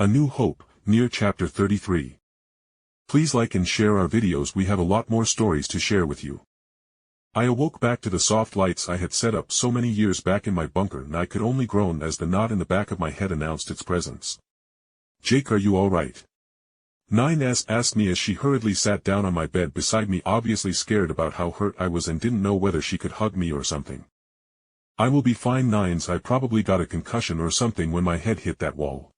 A New Hope, Nier Chapter 33. Please like and share our videos, we have a lot more stories to share with you. I awoke back to the soft lights I had set up so many years back in my bunker, and I could only groan as the knot in the back of my head announced its presence. "Jake, are you alright?" 9S asked me as she hurriedly sat down on my bed beside me, obviously scared about how hurt I was and didn't know whether she could hug me or something. "I will be fine, Nines. I probably got a concussion or something when my head hit that wall."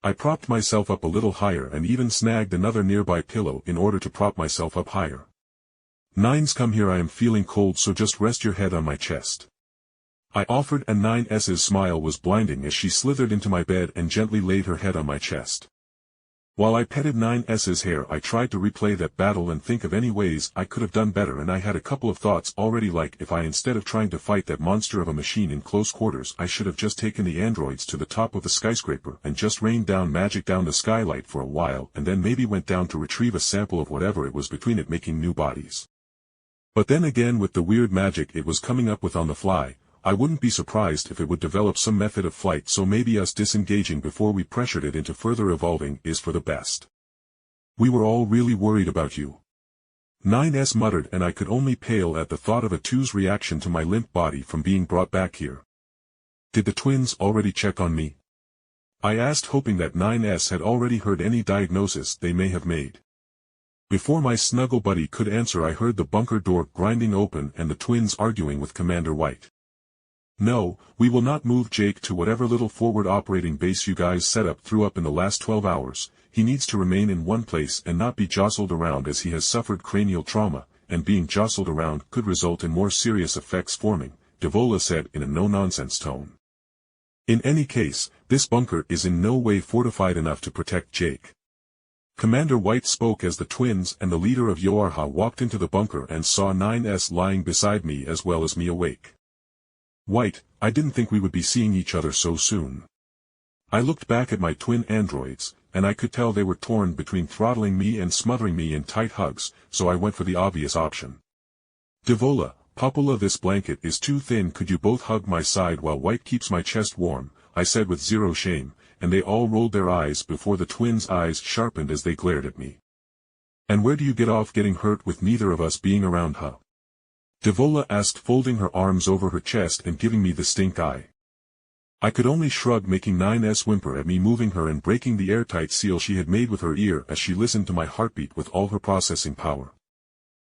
I propped myself up a little higher and even snagged another nearby pillow in order to prop myself up higher. "Nines, come here, I am feeling cold, so just rest your head on my chest." I offered, and 9S's smile was blinding as she slithered into my bed and gently laid her head on my chest. While I petted 9S's hair, I tried to replay that battle and think of any ways I could have done better, and I had a couple of thoughts already, like if I, instead of trying to fight that monster of a machine in close quarters, I should have just taken the androids to the top of the skyscraper and just rained down magic down the skylight for a while, and then maybe went down to retrieve a sample of whatever it was between it making new bodies. But then again, with the weird magic it was coming up with on the fly, I wouldn't be surprised if it would develop some method of flight, so maybe us disengaging before we pressured it into further evolving is for the best. "We were all really worried about you," 9S muttered, and I could only pale at the thought of a 2's reaction to my limp body from being brought back here. "Did the twins already check on me?" I asked, hoping that 9S had already heard any diagnosis they may have made. Before my snuggle buddy could answer, I heard the bunker door grinding open and the twins arguing with Commander White. "No, we will not move Jake to whatever little forward operating base you guys set up threw up in the last 12 hours, he needs to remain in one place and not be jostled around, as he has suffered cranial trauma, and being jostled around could result in more serious effects forming," Devola said in a no-nonsense tone. "In any case, this bunker is in no way fortified enough to protect Jake." Commander White spoke as the twins and the leader of Yoarha walked into the bunker and saw 9S lying beside me as well as me awake. "White, I didn't think we would be seeing each other so soon." I looked back at my twin androids, and I could tell they were torn between throttling me and smothering me in tight hugs, so I went for the obvious option. "Devola, Popula, this blanket is too thin, could you both hug my side while White keeps my chest warm?" I said with zero shame, and they all rolled their eyes before the twins' eyes sharpened as they glared at me. "And where do you get off getting hurt with neither of us being around, huh?" Devola asked, folding her arms over her chest and giving me the stink eye. I could only shrug, making 9S whimper at me, moving her and breaking the airtight seal she had made with her ear as she listened to my heartbeat with all her processing power.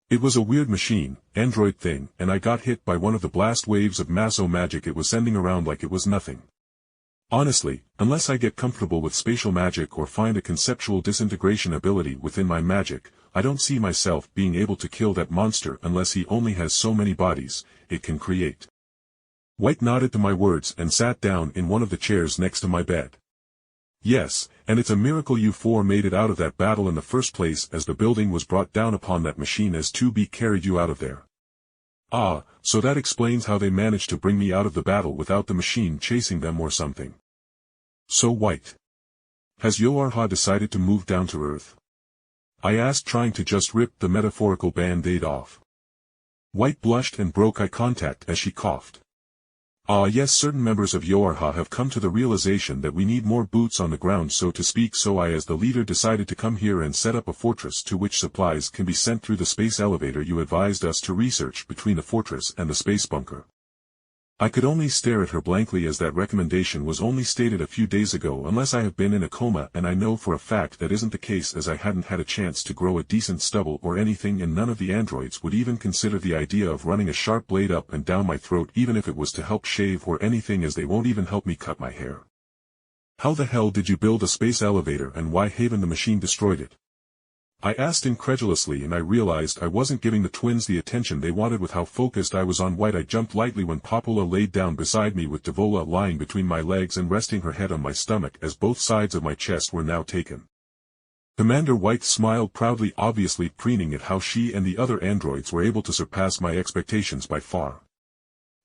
It was a weird machine, android thing, and I got hit by one of the blast waves of masso magic it was sending around like it was nothing. Honestly, unless I get comfortable with spatial magic or find a conceptual disintegration ability within my magic, I don't see myself being able to kill that monster unless he only has so many bodies it can create. White nodded to my words and sat down in one of the chairs next to my bed. "Yes, and it's a miracle you four made it out of that battle in the first place, as the building was brought down upon that machine as 2B carried you out of there." "Ah, so that explains how they managed to bring me out of the battle without the machine chasing them or something." "So White, has Yoarha decided to move down to Earth?" I asked, trying to just rip the metaphorical band-aid off. White blushed and broke eye contact as she coughed. "Ah yes, certain members of Yoarha have come to the realization that we need more boots on the ground, so to speak, so I as the leader decided to come here and set up a fortress to which supplies can be sent through the space elevator you advised us to research between the fortress and the space bunker." I could only stare at her blankly, as that recommendation was only stated a few days ago, unless I have been in a coma, and I know for a fact that isn't the case, as I hadn't had a chance to grow a decent stubble or anything, and none of the androids would even consider the idea of running a sharp blade up and down my throat, even if it was to help shave or anything, as they won't even help me cut my hair. "How the hell did you build a space elevator, and why haven't the machine destroyed it?" I asked incredulously, and I realized I wasn't giving the twins the attention they wanted with how focused I was on White. I jumped lightly when Popula laid down beside me, with Devola lying between my legs and resting her head on my stomach, as both sides of my chest were now taken. Commander White smiled proudly, obviously preening at how she and the other androids were able to surpass my expectations by far.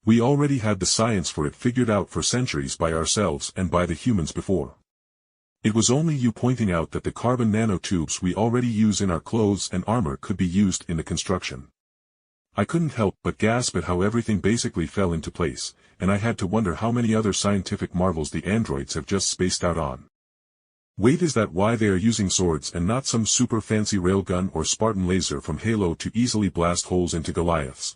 "We already had the science for it figured out for centuries by ourselves and by the humans before. It was only you pointing out that the carbon nanotubes we already use in our clothes and armor could be used in the construction." I couldn't help but gasp at how everything basically fell into place, and I had to wonder how many other scientific marvels the androids have just spaced out on. Wait, is that why they are using swords and not some super fancy railgun or Spartan laser from Halo to easily blast holes into Goliaths?